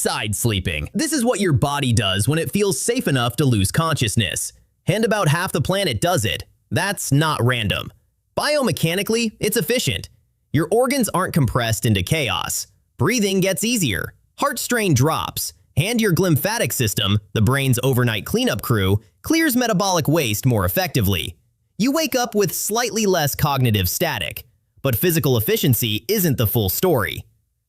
Side sleeping. This is what your body does when it feels safe enough to lose consciousness. And about half the planet does it. That's not random. Biomechanically, it's efficient. Your organs aren't compressed into chaos. Breathing gets easier. Heart strain drops. And your glymphatic system, the brain's overnight cleanup crew, clears metabolic waste more effectively. You wake up with slightly less cognitive static. But physical efficiency isn't the full story.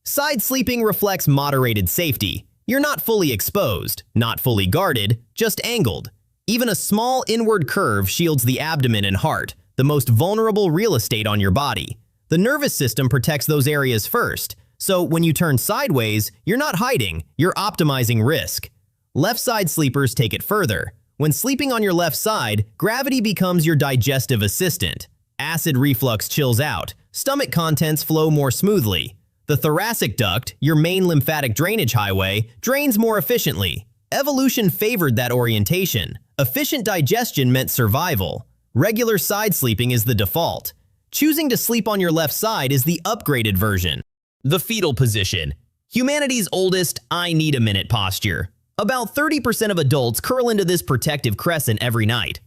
Side sleeping reflects moderated safety. You're not fully exposed, not fully guarded, just angled. Even a small inward curve shields the abdomen and heart, the most vulnerable real estate on your body. The nervous system protects those areas first, so when you turn sideways, you're not hiding, you're optimizing risk. Left side sleepers take it further. When sleeping on your left side, gravity becomes your digestive assistant. Acid reflux chills out, stomach contents flow more smoothly. The thoracic duct, your main lymphatic drainage highway, drains more efficiently. Evolution favored that orientation. Efficient digestion meant survival. Regular side sleeping is the default. Choosing to sleep on your left side is the upgraded version. The fetal position. Humanity's oldest "I need a minute" posture. About 30% of adults curl into this protective crescent every night.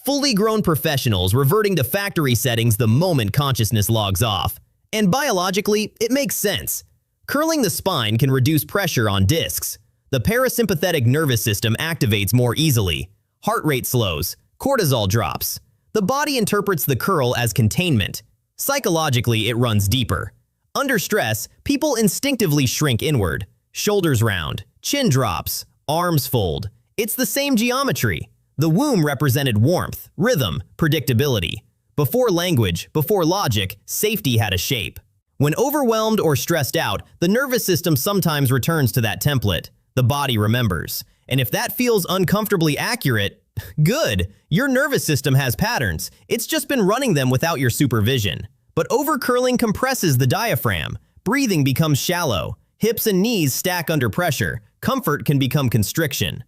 Fully grown professionals reverting to factory settings the moment consciousness logs off. And biologically, it makes sense. Curling the spine can reduce pressure on discs. The parasympathetic nervous system activates more easily. Heart rate slows. Cortisol drops. The body interprets the curl as containment. Psychologically, it runs deeper. Under stress, people instinctively shrink inward. Shoulders round, chin drops, arms fold. It's the same geometry. The womb represented warmth, rhythm, predictability. Before language, before logic, safety had a shape. When overwhelmed or stressed out, the nervous system sometimes returns to that template. The body remembers. And if that feels uncomfortably accurate, good. Your nervous system has patterns. It's just been running them without your supervision. But overcurling compresses the diaphragm. Breathing becomes shallow. Hips and knees stack under pressure. Comfort can become constriction.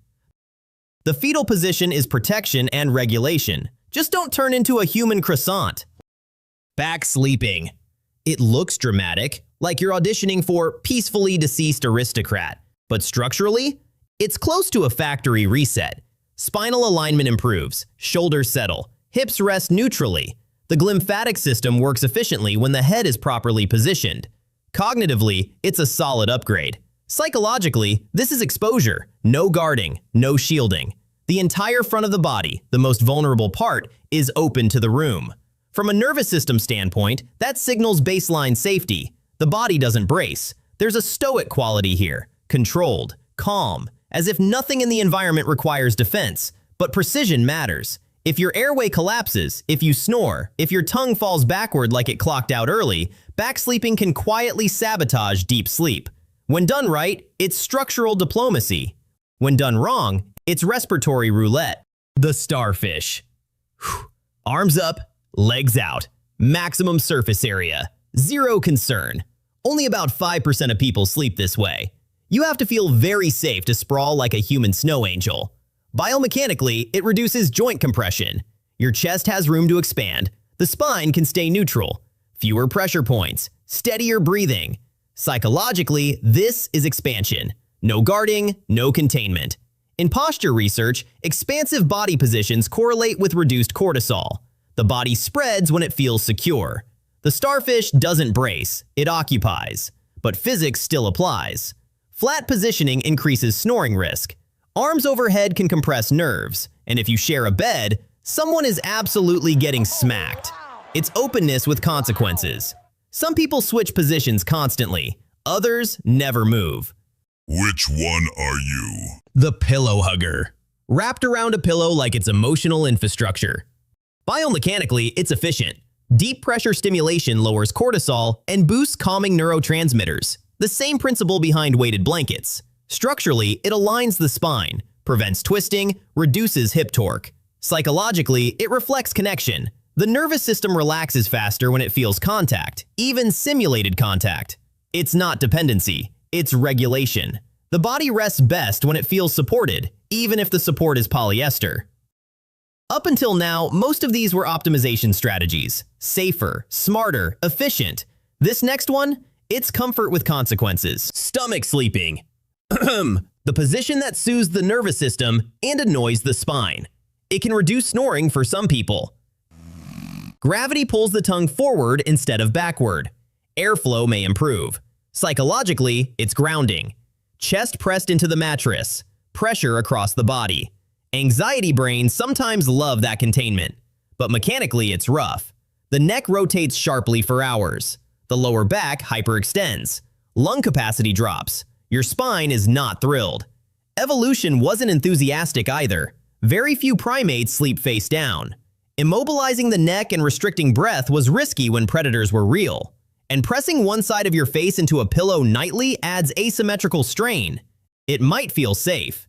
The fetal position is protection and regulation. Just don't turn into a human croissant. Back sleeping. It looks dramatic, like you're auditioning for peacefully deceased aristocrat. But structurally, it's close to a factory reset. Spinal alignment improves, shoulders settle, hips rest neutrally. The glymphatic system works efficiently when the head is properly positioned. Cognitively, it's a solid upgrade. Psychologically, this is exposure, no guarding, no shielding. The entire front of the body, the most vulnerable part, is open to the room. From a nervous system standpoint, that signals baseline safety. The body doesn't brace. There's a stoic quality here, controlled, calm, as if nothing in the environment requires defense. But precision matters. If your airway collapses, if you snore, if your tongue falls backward like it clocked out early, back sleeping can quietly sabotage deep sleep. When done right, it's structural diplomacy. When done wrong, it's respiratory roulette. The Starfish. Whew. Arms up, legs out. Maximum surface area. Zero concern. Only about 5% of people sleep this way. You have to feel very safe to sprawl like a human snow angel. Biomechanically, it reduces joint compression. Your chest has room to expand. The spine can stay neutral. Fewer pressure points. Steadier breathing. Psychologically, this is expansion. No guarding, no containment. In posture research, expansive body positions correlate with reduced cortisol. The body spreads when it feels secure. The starfish doesn't brace, it occupies. But physics still applies. Flat positioning increases snoring risk. Arms overhead can compress nerves, and if you share a bed, someone is absolutely getting smacked. It's openness with consequences. Some people switch positions constantly, others never move. Which one are you? The pillow hugger. Wrapped around a pillow like it's emotional infrastructure. Biomechanically, it's efficient. Deep pressure stimulation lowers cortisol and boosts calming neurotransmitters. The same principle behind weighted blankets. Structurally, it aligns the spine, prevents twisting, reduces hip torque. Psychologically, it reflects connection. The nervous system relaxes faster when it feels contact, even simulated contact. It's not dependency, it's regulation. The body rests best when it feels supported, even if the support is polyester. Up until now, most of these were optimization strategies. Safer, smarter, efficient. This next one, it's comfort with consequences. Stomach sleeping. The position that soothes the nervous system and annoys the spine. It can reduce snoring for some people. Gravity pulls the tongue forward instead of backward. Airflow may improve. Psychologically, it's grounding. Chest pressed into the mattress. Pressure across the body. Anxiety brains sometimes love that containment, but mechanically it's rough. The neck rotates sharply for hours. The lower back hyperextends. Lung capacity drops. Your spine is not thrilled. Evolution wasn't enthusiastic either. Very few primates sleep face down. Immobilizing the neck and restricting breath was risky when predators were real. And pressing one side of your face into a pillow nightly adds asymmetrical strain. It might feel safe,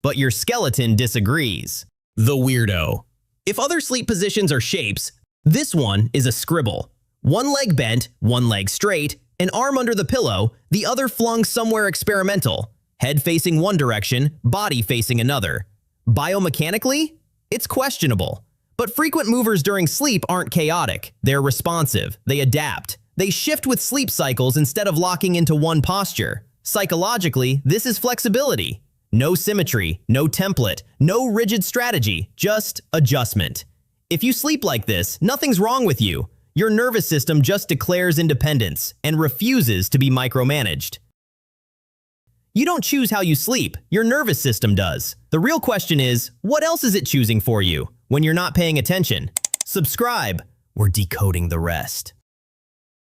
but your skeleton disagrees. The Weirdo. If other sleep positions are shapes, this one is a scribble. One leg bent, one leg straight, an arm under the pillow, the other flung somewhere experimental. Head facing one direction, body facing another. Biomechanically, it's questionable. But frequent movers during sleep aren't chaotic. They're responsive. They adapt. They shift with sleep cycles instead of locking into one posture. Psychologically, this is flexibility. No symmetry, no template, no rigid strategy, just adjustment. If you sleep like this, nothing's wrong with you. Your nervous system just declares independence and refuses to be micromanaged. You don't choose how you sleep, your nervous system does. The real question is, what else is it choosing for you when you're not paying attention? Subscribe, we're decoding the rest.